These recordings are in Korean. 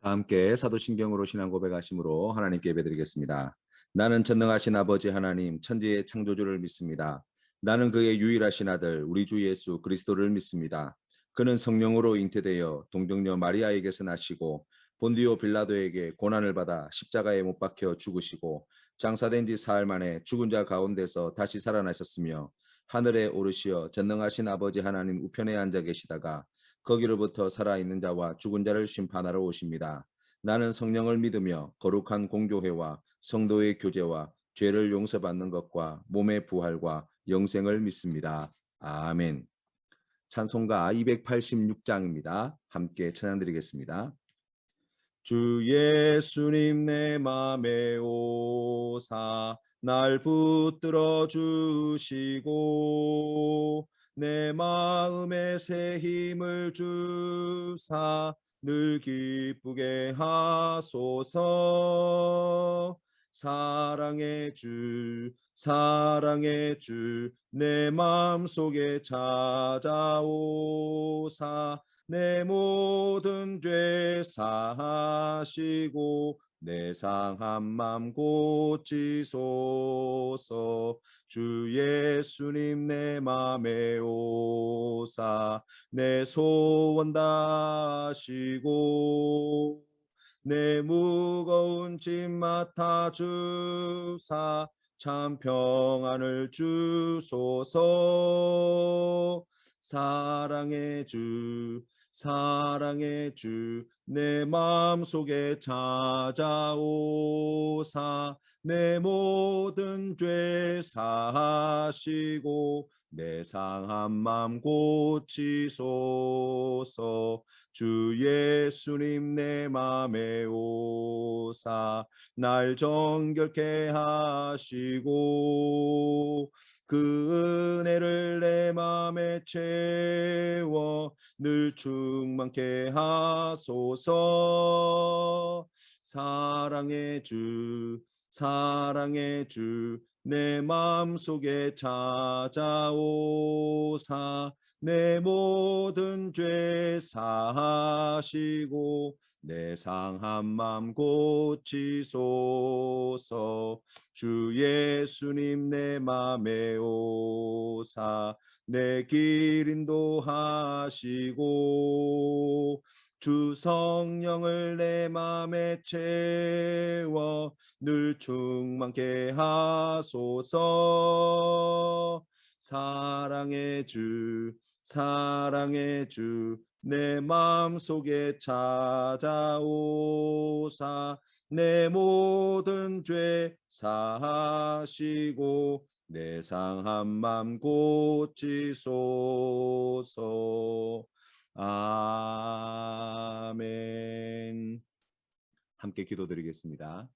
다 함께 사도신경으로 신앙 고백하심으로 하나님께 예배드리겠습니다. 나는 전능하신 아버지 하나님 천지의 창조주를 믿습니다. 나는 그의 유일하신 아들 우리 주 예수 그리스도를 믿습니다. 그는 성령으로 잉태되어 동정녀 마리아에게서 나시고 본디오 빌라도에게 고난을 받아 십자가에 못 박혀 죽으시고 장사된 지 사흘 만에 죽은 자 가운데서 다시 살아나셨으며 하늘에 오르시어 전능하신 아버지 하나님 우편에 앉아 계시다가 거기로부터 살아있는 자와 죽은 자를 심판하러 오십니다. 나는 성령을 믿으며 거룩한 공교회와 성도의 교제와 죄를 용서받는 것과 몸의 부활과 영생을 믿습니다. 아멘. 찬송가 286장입니다. 함께 찬양드리겠습니다. 주 예수님 내 맘에 오사 날 붙들어 주시고 내 마음에 새 힘을 주사 늘 기쁘게 하소서. 사랑의 주 내 마음속에 찾아오사 내 모든 죄 사하시고 내 상한 맘 고치소서. 주 예수님 내 맘에 오사 내 소원 다하시고 내 무거운 짐 맡아 주사 참 평안을 주소서. 사랑의 주 내 마음속에 찾아오사 내 모든 죄 사하시고 내 상한 맘 고치소서. 주 예수님 내 맘에 오사 날 정결케 하시고 그 은혜를 내 맘에 채워 늘 충만케 하소서. 사랑의 주 내 마음속에 찾아오사 내 모든 죄 사하시고 내 상한 맘 고치소서. 주 예수님 내 맘에 오사 내 길 인도하시고 주 성령을 내 맘에 채워 늘 충만케 하소서. 사랑의 주 내 마음속에 찾아오사 내 모든 죄 사하시고 내 상한 맘 고치소서. 아멘. 함께 기도드리겠습니다.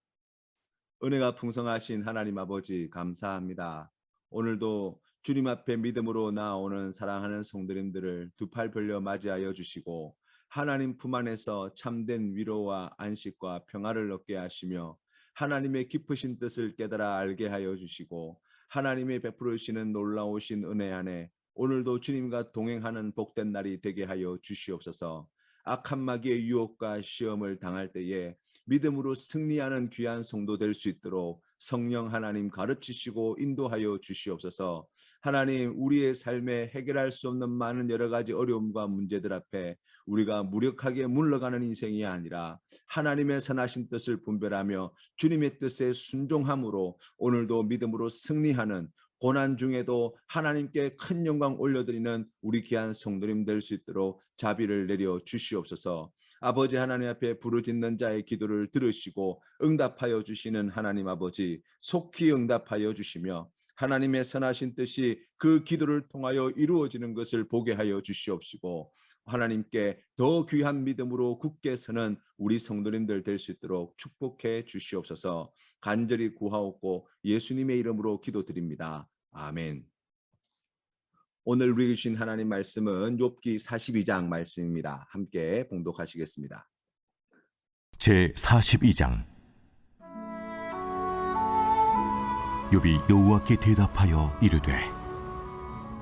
은혜가 풍성하신 하나님 아버지 감사합니다. 오늘도 주님 앞에 믿음으로 나오는 사랑하는 성도님들을 두 팔 벌려 맞이하여 주시고 하나님 품 안에서 참된 위로와 안식과 평화를 얻게 하시며 하나님의 깊으신 뜻을 깨달아 알게 하여 주시고 하나님의 베풀으시는 놀라우신 은혜 안에 오늘도 주님과 동행하는 복된 날이 되게 하여 주시옵소서. 악한 마귀의 유혹과 시험을 당할 때에 믿음으로 승리하는 귀한 성도 될 수 있도록 성령 하나님 가르치시고 인도하여 주시옵소서. 하나님, 우리의 삶에 해결할 수 없는 많은 여러 가지 어려움과 문제들 앞에 우리가 무력하게 물러가는 인생이 아니라 하나님의 선하신 뜻을 분별하며 주님의 뜻에 순종함으로 오늘도 믿음으로 승리하는, 고난 중에도 하나님께 큰 영광 올려드리는 우리 귀한 성도님 될 수 있도록 자비를 내려 주시옵소서. 아버지 하나님 앞에 부르짖는 자의 기도를 들으시고 응답하여 주시는 하나님 아버지, 속히 응답하여 주시며 하나님의 선하신 뜻이 그 기도를 통하여 이루어지는 것을 보게 하여 주시옵시고 하나님께 더 귀한 믿음으로 굳게 서는 우리 성도님들 될 수 있도록 축복해 주시옵소서. 간절히 구하옵고 예수님의 이름으로 기도드립니다. 아멘. 오늘 우리 주신 하나님 말씀은 욥기 42장 말씀입니다. 함께 봉독하시겠습니다. 제 42장. 욥이 여호와께 대답하여 이르되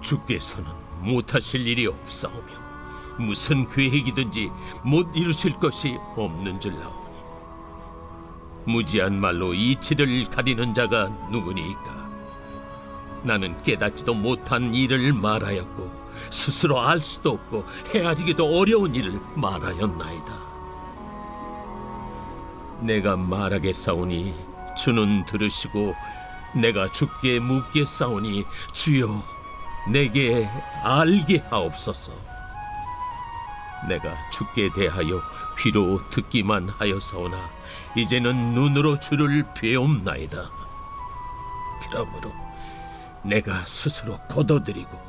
주께서는 못하실 일이 없사오며 무슨 계획이든지 못 이루실 것이 없는 줄 나오니 무지한 말로 이치를 가리는 자가 누구니까. 나는 깨닫지도 못한 일을 말하였고 스스로 알 수도 없고 헤아리기도 어려운 일을 말하였나이다. 내가 말하겠사오니 주는 들으시고 내가 주께 묻겠사오니 주여 내게 알게 하옵소서. 내가 주께 대하여 귀로 듣기만 하였사오나 이제는 눈으로 주를 배옵나이다. 그러므로 내가 스스로 거둬들이고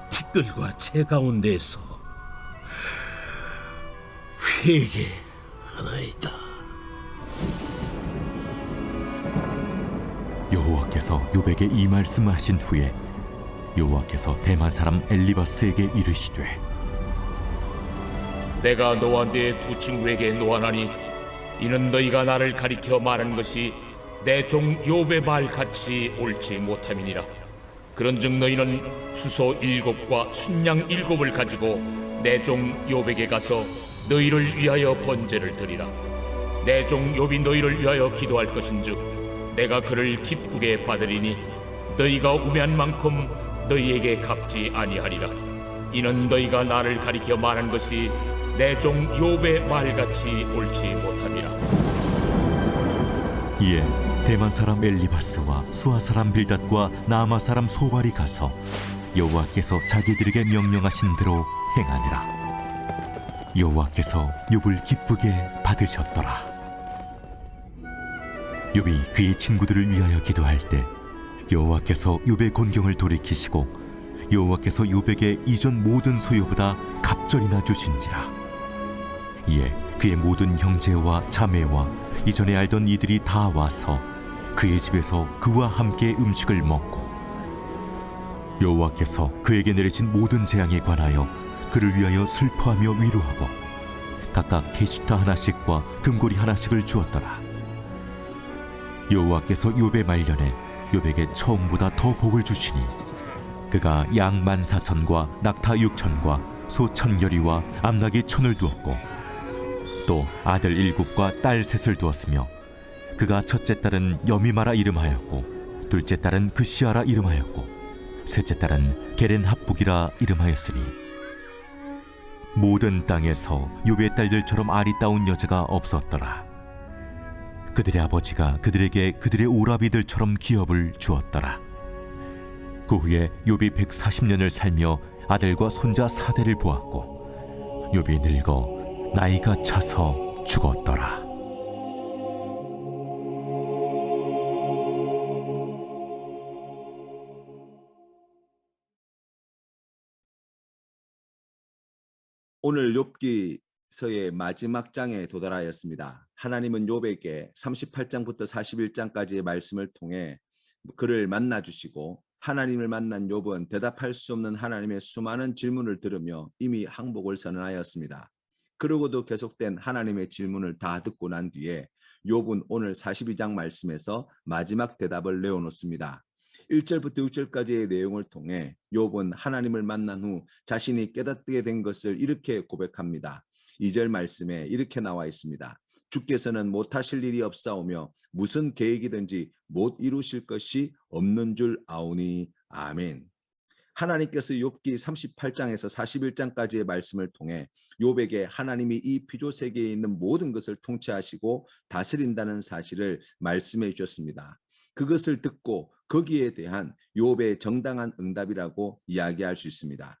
티끌과 채 가운데서 회개하나이다. 여호와께서 욥에게 이 말씀하신 후에 여호와께서 대만 사람 엘리바스에게 이르시되 내가 너와 네 두 친구에게 노하나니 이는 너희가 나를 가리켜 말한 것이 내 종 욥의 말 같이 옳지 못함이니라. 그런즉 너희는 수소 7과 순양 7을 가지고 내 종 욥에게 가서 너희를 위하여 번제를 드리라. 내 종 욥이 너희를 위하여 기도할 것인즉 내가 그를 기쁘게 받으리니 너희가 우매한 만큼 너희에게 갚지 아니하리라. 이는 너희가 나를 가리켜 말한 것이 내 종 욥의 말같이 옳지 못함이라. 이에 대만 사람 엘리바스와 수아 사람 빌닷과 나아마 사람 소발이 가서 여호와께서 자기들에게 명령하신 대로 행하니라. 여호와께서 욥을 기쁘게 받으셨더라. 욥이 그의 친구들을 위하여 기도할 때 여호와께서 욥의 곤경을 돌이키시고 여호와께서 욥에게 이전 모든 소유보다 갑절이나 주신지라. 이에 그의 모든 형제와 자매와 이전에 알던 이들이 다 와서 그의 집에서 그와 함께 음식을 먹고 여호와께서 그에게 내리신 모든 재앙에 관하여 그를 위하여 슬퍼하며 위로하고 각각 게시타 하나씩과 금고리 하나씩을 주었더라. 여호와께서 욥의 말년에 욥에게 처음보다 더 복을 주시니 그가 양 14,000과 낙타 6,000과 소 1,000여리와 암낙이 1,000을 두었고 또 아들 7과 딸 3을 두었으며 그가 첫째 딸은 여미마라 이름하였고 둘째 딸은 그시아라 이름하였고 셋째 딸은 게렌합북이라 이름하였으니 모든 땅에서 욥의 딸들처럼 아리따운 여자가 없었더라. 그들의 아버지가 그들에게 그들의 오라비들처럼 기업을 주었더라. 그 후에 욥이 140년을 살며 아들과 손자 4대를 보았고 욥이 늙어 나이가 차서 죽었더라. 오늘 욥기서의 마지막 장에 도달하였습니다. 하나님은 욥에게 38장부터 41장까지의 말씀을 통해 그를 만나 주시고 하나님을 만난 욥은 대답할 수 없는 하나님의 수많은 질문을 들으며 이미 항복을 선언하였습니다. 그러고도 계속된 하나님의 질문을 다 듣고 난 뒤에 욥은 오늘 42장 말씀에서 마지막 대답을 내어놓습니다. 1절부터 6절까지의 내용을 통해 욥은 하나님을 만난 후 자신이 깨닫게 된 것을 이렇게 고백합니다. 2절 말씀에 이렇게 나와 있습니다. 주께서는 못하실 일이 없사오며 무슨 계획이든지 못 이루실 것이 없는 줄 아오니 아멘. 하나님께서 욥기 38장에서 41장까지의 말씀을 통해 욥에게 하나님이 이 피조 세계에 있는 모든 것을 통치하시고 다스린다는 사실을 말씀해 주셨습니다. 그것을 듣고 거기에 대한 욥의 정당한 응답이라고 이야기할 수 있습니다.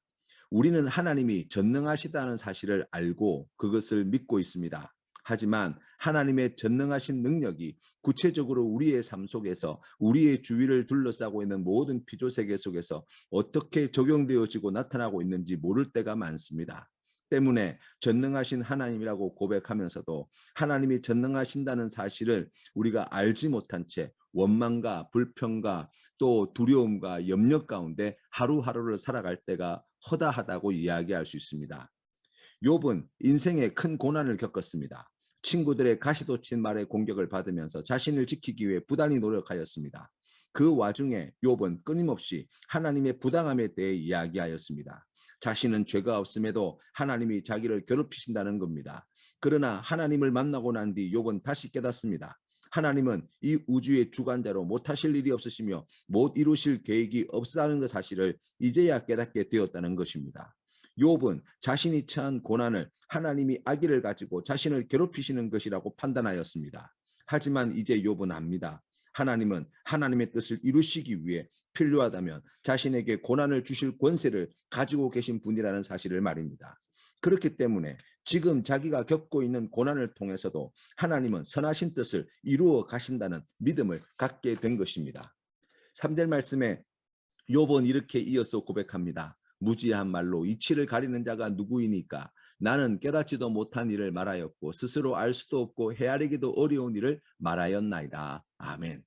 우리는 하나님이 전능하시다는 사실을 알고 그것을 믿고 있습니다. 하지만 하나님의 전능하신 능력이 구체적으로 우리의 삶 속에서 우리의 주위를 둘러싸고 있는 모든 피조세계 속에서 어떻게 적용되어지고 나타나고 있는지 모를 때가 많습니다. 때문에 전능하신 하나님이라고 고백하면서도 하나님이 전능하신다는 사실을 우리가 알지 못한 채 원망과 불평과 또 두려움과 염려 가운데 하루하루를 살아갈 때가 허다하다고 이야기할 수 있습니다. 욥은 인생에 큰 고난을 겪었습니다. 친구들의 가시돋친 말에 공격을 받으면서 자신을 지키기 위해 부단히 노력하였습니다. 그 와중에 욥은 끊임없이 하나님의 부당함에 대해 이야기하였습니다. 자신은 죄가 없음에도 하나님이 자기를 괴롭히신다는 겁니다. 그러나 하나님을 만나고 난 뒤 욥은 다시 깨닫습니다. 하나님은 이 우주의 주관자로 못하실 일이 없으시며 못 이루실 계획이 없다는 사실을 이제야 깨닫게 되었다는 것입니다. 욥은 자신이 처한 고난을 하나님이 악의를 가지고 자신을 괴롭히시는 것이라고 판단하였습니다. 하지만 이제 욥은 압니다. 하나님은 하나님의 뜻을 이루시기 위해 필요하다면 자신에게 고난을 주실 권세를 가지고 계신 분이라는 사실을 말입니다. 그렇기 때문에 지금 자기가 겪고 있는 고난을 통해서도 하나님은 선하신 뜻을 이루어 가신다는 믿음을 갖게 된 것입니다. 3절 말씀에 욥은 이렇게 이어서 고백합니다. 무지한 말로 이치를 가리는 자가 누구이니까? 나는 깨닫지도 못한 일을 말하였고 스스로 알 수도 없고 헤아리기도 어려운 일을 말하였나이다. 아멘.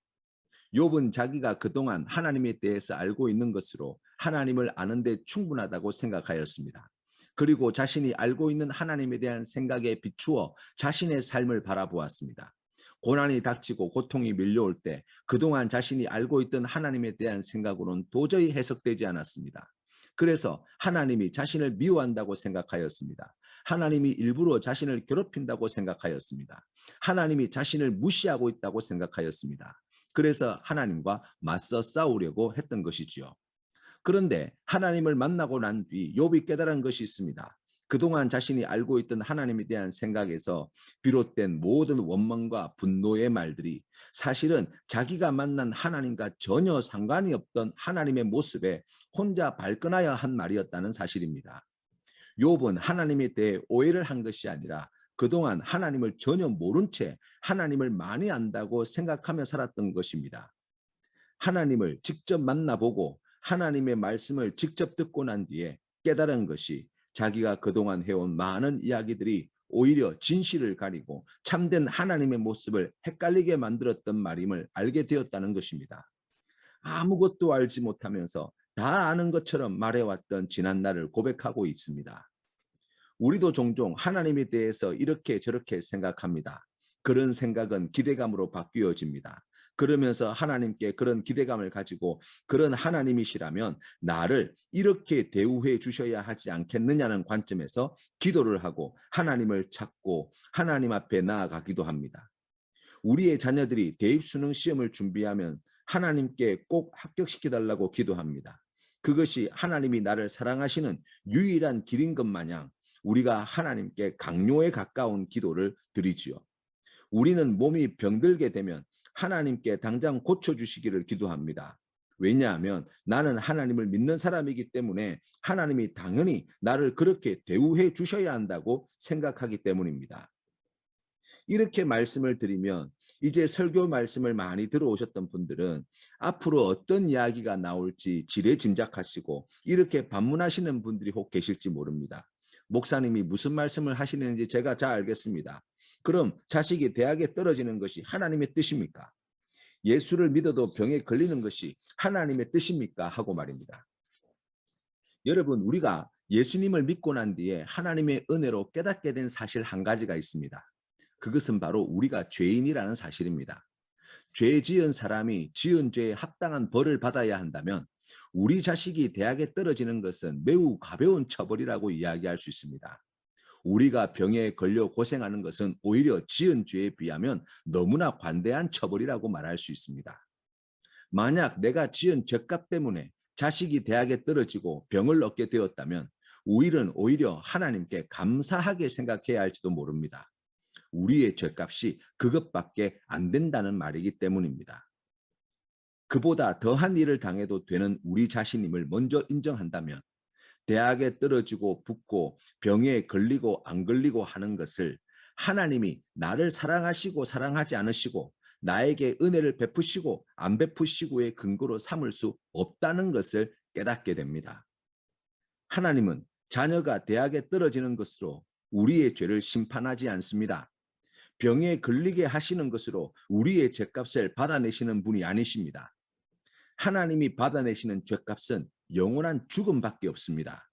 욥은 자기가 그동안 하나님에 대해서 알고 있는 것으로 하나님을 아는 데 충분하다고 생각하였습니다. 그리고 자신이 알고 있는 하나님에 대한 생각에 비추어 자신의 삶을 바라보았습니다. 고난이 닥치고 고통이 밀려올 때 그동안 자신이 알고 있던 하나님에 대한 생각으로는 도저히 해석되지 않았습니다. 그래서 하나님이 자신을 미워한다고 생각하였습니다. 하나님이 일부러 자신을 괴롭힌다고 생각하였습니다. 하나님이 자신을 무시하고 있다고 생각하였습니다. 그래서 하나님과 맞서 싸우려고 했던 것이지요. 그런데 하나님을 만나고 난 뒤 욥이 깨달은 것이 있습니다. 그동안 자신이 알고 있던 하나님에 대한 생각에서 비롯된 모든 원망과 분노의 말들이 사실은 자기가 만난 하나님과 전혀 상관이 없던 하나님의 모습에 혼자 발끈하여 한 말이었다는 사실입니다. 욥은 하나님에 대해 오해를 한 것이 아니라 그동안 하나님을 전혀 모른 채 하나님을 많이 안다고 생각하며 살았던 것입니다. 하나님을 직접 만나보고 하나님의 말씀을 직접 듣고 난 뒤에 깨달은 것이 자기가 그동안 해온 많은 이야기들이 오히려 진실을 가리고 참된 하나님의 모습을 헷갈리게 만들었던 말임을 알게 되었다는 것입니다. 아무것도 알지 못하면서 다 아는 것처럼 말해왔던 지난 날을 고백하고 있습니다. 우리도 종종 하나님에 대해서 이렇게 저렇게 생각합니다. 그런 생각은 기대감으로 바뀌어집니다. 그러면서 하나님께 그런 기대감을 가지고 그런 하나님이시라면 나를 이렇게 대우해 주셔야 하지 않겠느냐는 관점에서 기도를 하고 하나님을 찾고 하나님 앞에 나아가기도 합니다. 우리의 자녀들이 대입수능 시험을 준비하면 하나님께 꼭 합격시켜달라고 기도합니다. 그것이 하나님이 나를 사랑하시는 유일한 길인 것 마냥 우리가 하나님께 강요에 가까운 기도를 드리지요. 우리는 몸이 병들게 되면 하나님께 당장 고쳐주시기를 기도합니다. 왜냐하면 나는 하나님을 믿는 사람이기 때문에 하나님이 당연히 나를 그렇게 대우해 주셔야 한다고 생각하기 때문입니다. 이렇게 말씀을 드리면 이제 설교 말씀을 많이 들어오셨던 분들은 앞으로 어떤 이야기가 나올지 지레 짐작하시고 이렇게 반문하시는 분들이 혹 계실지 모릅니다. 목사님이 무슨 말씀을 하시는지 제가 잘 알겠습니다. 그럼 자식이 대학에 떨어지는 것이 하나님의 뜻입니까? 예수를 믿어도 병에 걸리는 것이 하나님의 뜻입니까? 하고 말입니다. 여러분, 우리가 예수님을 믿고 난 뒤에 하나님의 은혜로 깨닫게 된 사실 한 가지가 있습니다. 그것은 바로 우리가 죄인이라는 사실입니다. 죄 지은 사람이 지은 죄에 합당한 벌을 받아야 한다면 우리 자식이 대학에 떨어지는 것은 매우 가벼운 처벌이라고 이야기할 수 있습니다. 우리가 병에 걸려 고생하는 것은 오히려 지은 죄에 비하면 너무나 관대한 처벌이라고 말할 수 있습니다. 만약 내가 지은 죄값 때문에 자식이 대학에 떨어지고 병을 얻게 되었다면 우리는 오히려 하나님께 감사하게 생각해야 할지도 모릅니다. 우리의 죄값이 그것밖에 안 된다는 말이기 때문입니다. 그보다 더한 일을 당해도 되는 우리 자신임을 먼저 인정한다면 대학에 떨어지고 붙고 병에 걸리고 안 걸리고 하는 것을 하나님이 나를 사랑하시고 사랑하지 않으시고 나에게 은혜를 베푸시고 안 베푸시고의 근거로 삼을 수 없다는 것을 깨닫게 됩니다. 하나님은 자녀가 대학에 떨어지는 것으로 우리의 죄를 심판하지 않습니다. 병에 걸리게 하시는 것으로 우리의 죄값을 받아내시는 분이 아니십니다. 하나님이 받아내시는 죄값은 영원한 죽음밖에 없습니다.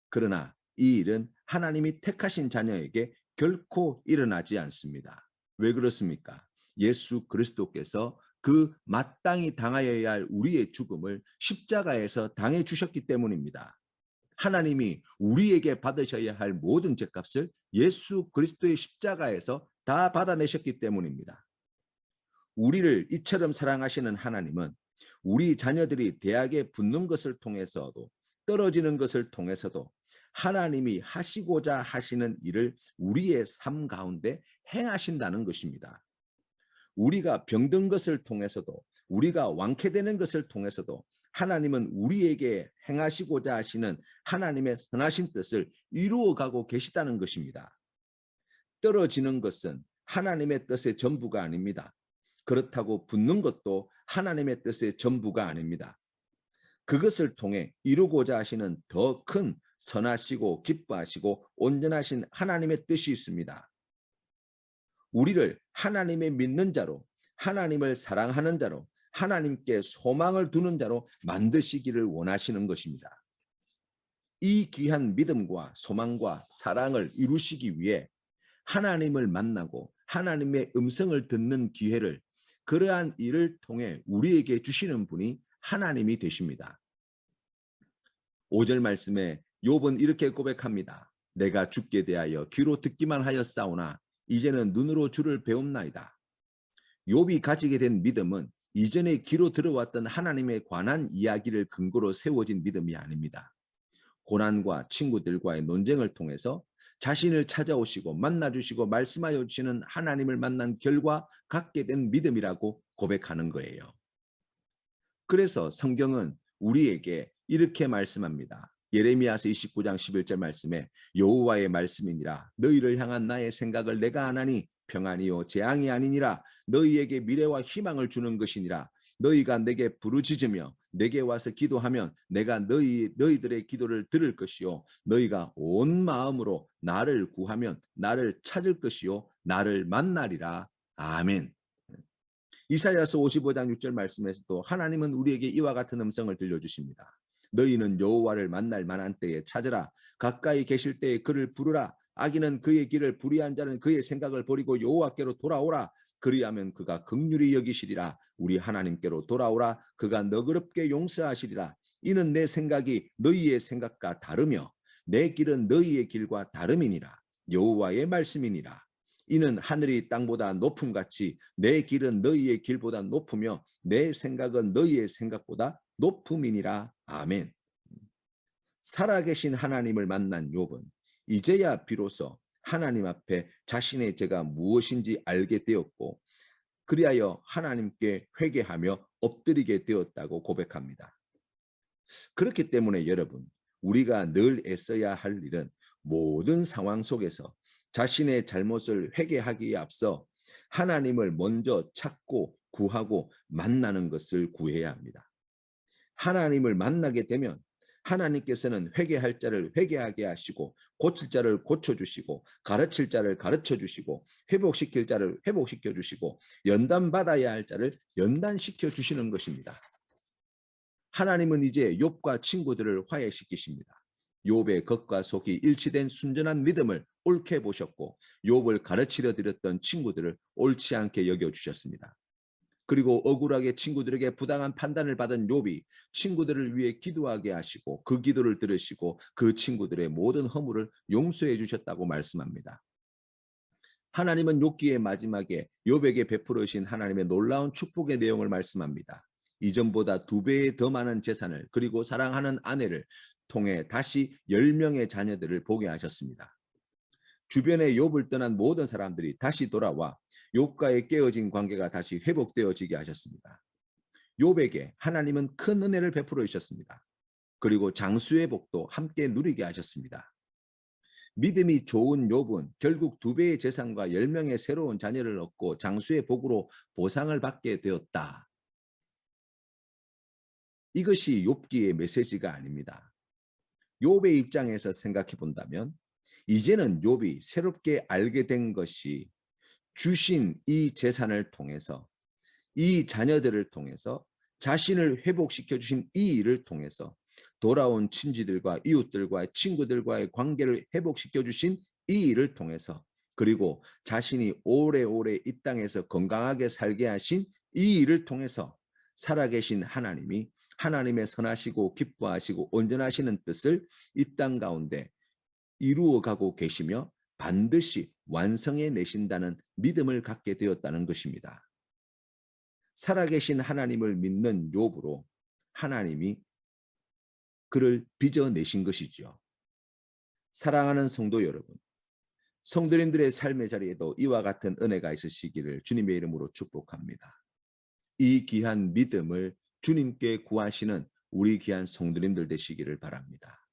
그러나 이 일은 하나님이 택하신 자녀에게 결코 일어나지 않습니다. 왜 그렇습니까? 예수 그리스도께서 그 마땅히 당하여야 할 우리의 죽음을 십자가에서 당해 주셨기 때문입니다. 하나님이 우리에게 받으셔야 할 모든 죄값을 예수 그리스도의 십자가에서 다 받아내셨기 때문입니다. 우리를 이처럼 사랑하시는 하나님은 우리 자녀들이 대학에 붙는 것을 통해서도 떨어지는 것을 통해서도 하나님이 하시고자 하시는 일을 우리의 삶 가운데 행하신다는 것입니다. 우리가 병든 것을 통해서도 우리가 완쾌되는 것을 통해서도 하나님은 우리에게 행하시고자 하시는 하나님의 선하신 뜻을 이루어가고 계시다는 것입니다. 떨어지는 것은 하나님의 뜻의 전부가 아닙니다. 그렇다고 붙는 것도 하나님의 뜻의 전부가 아닙니다. 그것을 통해 이루고자 하시는 더 큰 선하시고 기뻐하시고 온전하신 하나님의 뜻이 있습니다. 우리를 하나님의 믿는 자로, 하나님을 사랑하는 자로, 하나님께 소망을 두는 자로 만드시기를 원하시는 것입니다. 이 귀한 믿음과 소망과 사랑을 이루시기 위해 하나님을 만나고 하나님의 음성을 듣는 기회를 그러한 일을 통해 우리에게 주시는 분이 하나님이 되십니다. 5절 말씀에 욥은 이렇게 고백합니다. 내가 주께 대하여 귀로 듣기만 하였사오나 이제는 눈으로 주를 배움나이다. 욥이 가지게 된 믿음은 이전에 귀로 들어왔던 하나님에 관한 이야기를 근거로 세워진 믿음이 아닙니다. 고난과 친구들과의 논쟁을 통해서 자신을 찾아오시고 만나주시고 말씀하여 주시는 하나님을 만난 결과 갖게 된 믿음이라고 고백하는 거예요. 그래서 성경은 우리에게 이렇게 말씀합니다. 예레미야서 29장 11절 말씀에 여호와의 말씀이니라 너희를 향한 나의 생각을 내가 아나니 평안이요 재앙이 아니니라 너희에게 미래와 희망을 주는 것이니라 너희가 내게 부르짖으며 내게 와서 기도하면 내가 너희들의 기도를 들을 것이요 너희가 온 마음으로 나를 구하면 나를 찾을 것이요 나를 만나리라. 아멘. 이사야서 55장 6절 말씀에서도 하나님은 우리에게 이와 같은 음성을 들려주십니다. 너희는 여호와를 만날 만한 때에 찾으라. 가까이 계실 때에 그를 부르라. 악인은 그의 길을 불의한 자는 그의 생각을 버리고 여호와께로 돌아오라. 그리하면 그가 긍휼히 여기시리라. 우리 하나님께로 돌아오라. 그가 너그럽게 용서하시리라. 이는 내 생각이 너희의 생각과 다르며 내 길은 너희의 길과 다름이니라. 여호와의 말씀이니라. 이는 하늘이 땅보다 높음같이 내 길은 너희의 길보다 높으며 내 생각은 너희의 생각보다 높음이니라. 아멘. 살아계신 하나님을 만난 욥은 이제야 비로소 하나님 앞에 자신의 죄가 무엇인지 알게 되었고 그리하여 하나님께 회개하며 엎드리게 되었다고 고백합니다. 그렇기 때문에 여러분, 우리가 늘 애써야 할 일은 모든 상황 속에서 자신의 잘못을 회개하기에 앞서 하나님을 먼저 찾고 구하고 만나는 것을 구해야 합니다. 하나님을 만나게 되면 하나님께서는 회개할 자를 회개하게 하시고 고칠 자를 고쳐주시고 가르칠 자를 가르쳐주시고 회복시킬 자를 회복시켜주시고 연단받아야 할 자를 연단시켜 주시는 것입니다. 하나님은 이제 욥과 친구들을 화해시키십니다. 욥의 겉과 속이 일치된 순전한 믿음을 옳게 보셨고 욥을 가르치려 드렸던 친구들을 옳지 않게 여겨주셨습니다. 그리고 억울하게 친구들에게 부당한 판단을 받은 욥이 친구들을 위해 기도하게 하시고 그 기도를 들으시고 그 친구들의 모든 허물을 용서해 주셨다고 말씀합니다. 하나님은 욥기의 마지막에 욥에게 베풀어 주신 하나님의 놀라운 축복의 내용을 말씀합니다. 이전보다 2배의 더 많은 재산을 그리고 사랑하는 아내를 통해 다시 10명의 자녀들을 보게 하셨습니다. 주변에 욥을 떠난 모든 사람들이 다시 돌아와 욥과의 깨어진 관계가 다시 회복되어지게 하셨습니다. 욥에게 하나님은 큰 은혜를 베풀어 주셨습니다. 그리고 장수의 복도 함께 누리게 하셨습니다. 믿음이 좋은 욥은 결국 2배의 재산과 10명의 새로운 자녀를 얻고 장수의 복으로 보상을 받게 되었다. 이것이 욥기의 메시지가 아닙니다. 욥의 입장에서 생각해 본다면 이제는 욥이 새롭게 알게 된 것이 주신 이 재산을 통해서 이 자녀들을 통해서 자신을 회복시켜 주신 이 일을 통해서 돌아온 친지들과 이웃들과 친구들과의 관계를 회복시켜 주신 이 일을 통해서 그리고 자신이 오래오래 이 땅에서 건강하게 살게 하신 이 일을 통해서 살아계신 하나님이 하나님의 선하시고 기뻐하시고 온전하시는 뜻을 이 땅 가운데 이루어가고 계시며 반드시 완성해 내신다는 믿음을 갖게 되었다는 것입니다. 살아계신 하나님을 믿는 욥으로 하나님이 그를 빚어내신 것이죠. 사랑하는 성도 여러분, 성도님들의 삶의 자리에도 이와 같은 은혜가 있으시기를 주님의 이름으로 축복합니다. 이 귀한 믿음을 주님께 구하시는 우리 귀한 성도님들 되시기를 바랍니다.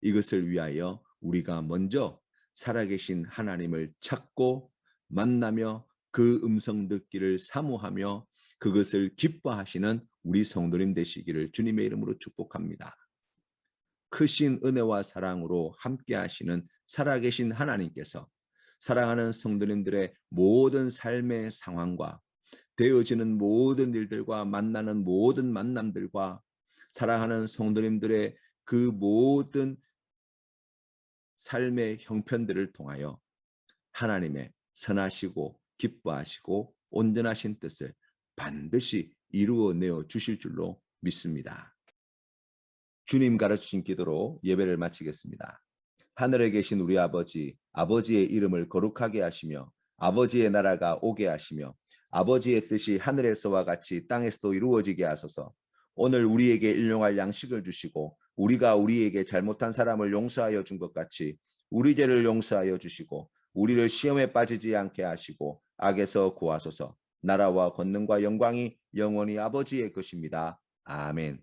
이것을 위하여 우리가 먼저 살아계신 하나님을 찾고 만나며 그 음성 듣기를 사모하며 그것을 기뻐하시는 우리 성도님 되시기를 주님의 이름으로 축복합니다. 크신 은혜와 사랑으로 함께 하시는 살아계신 하나님께서 사랑하는 성도님들의 모든 삶의 상황과 되어지는 모든 일들과 만나는 모든 만남들과 사랑하는 성도님들의 그 모든 삶의 형편들을 통하여 하나님의 선하시고 기뻐하시고 온전하신 뜻을 반드시 이루어내어 주실 줄로 믿습니다. 주님 가르치신 기도로 예배를 마치겠습니다. 하늘에 계신 우리 아버지, 아버지의 이름을 거룩하게 하시며 아버지의 나라가 오게 하시며 아버지의 뜻이 하늘에서와 같이 땅에서도 이루어지게 하소서. 오늘 우리에게 일용할 양식을 주시고 우리가 우리에게 잘못한 사람을 용서하여 준 것 같이 우리 죄를 용서하여 주시고 우리를 시험에 빠지지 않게 하시고 악에서 구하소서. 나라와 권능과 영광이 영원히 아버지의 것입니다. 아멘.